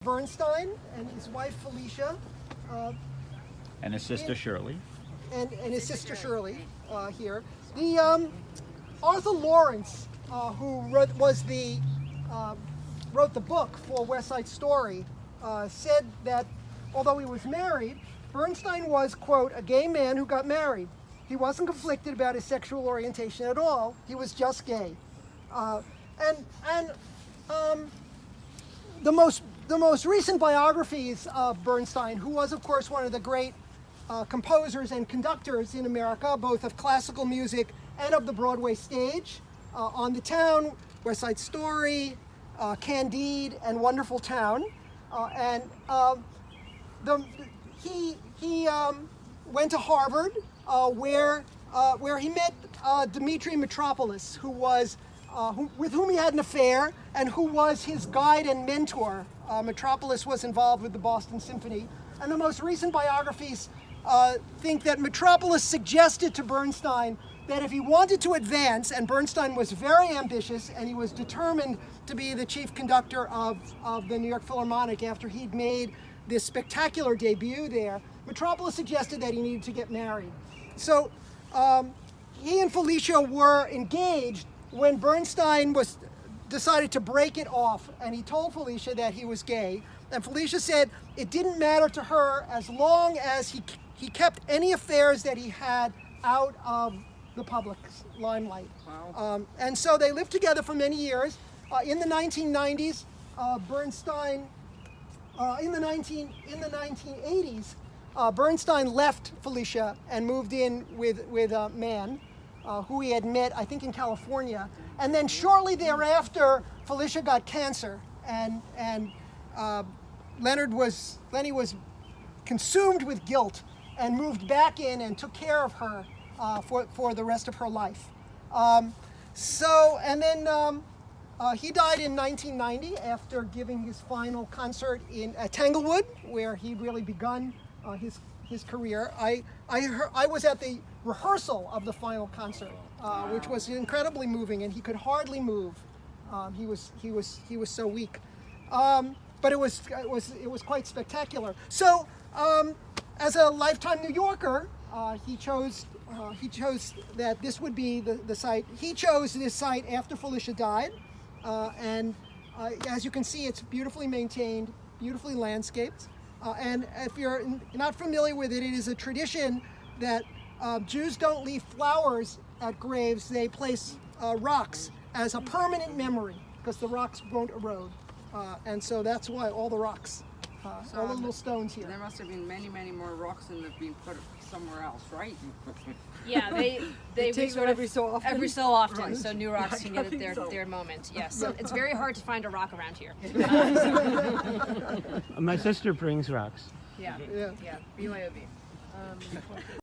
Bernstein and his wife Felicia. And his sister Shirley. And his sister Shirley here. The Arthur Lawrence, who wrote the book for West Side Story, said that although he was married, Bernstein was, quote, a gay man who got married. He wasn't conflicted about his sexual orientation at all. He was just gay. The most recent biographies of Bernstein, who was, of course, one of the great composers and conductors in America, both of classical music and of the Broadway stage, On the Town, West Side Story, Candide, and Wonderful Town. He went to Harvard, where he met Dmitri Metropolis, with whom he had an affair and who was his guide and mentor. Metropolis was involved with the Boston Symphony. And the most recent biographies think that Metropolis suggested to Bernstein that if he wanted to advance, and Bernstein was very ambitious and he was determined to be the chief conductor of the New York Philharmonic after he'd made this spectacular debut there, Metropolis suggested that he needed to get married. So he and Felicia were engaged when Bernstein decided to break it off, and he told Felicia that he was gay. And Felicia said it didn't matter to her as long as he kept any affairs that he had out of the public's limelight. Wow. And so they lived together for many years. In the 1990s, Bernstein, in the 1980s, Bernstein left Felicia and moved in with a man who he had met, I think, in California. And then shortly thereafter, Felicia got cancer, and Lenny was consumed with guilt and moved back in and took care of her for the rest of her life. He died in 1990 after giving his final concert at Tanglewood, where he'd really begun his career. I was at the rehearsal of the final concert, which was incredibly moving, and he could hardly move. He was so weak, but it was quite spectacular. So, as a lifetime New Yorker, he chose that this would be the site. He chose this site after Felicia died, and as you can see, it's beautifully maintained, beautifully landscaped. And if you're not familiar with it, it is a tradition that Jews don't leave flowers at graves. They place rocks as a permanent memory, because the rocks won't erode. And so that's why all the rocks, all the little stones here. There must have been many, many more rocks than have been put somewhere else, right? Yeah, they take one every so often. Every so often, Right. so new rocks can get their moment. Yes, so it's very hard to find a rock around here. My sister brings rocks. Yeah, Yeah. BYOB.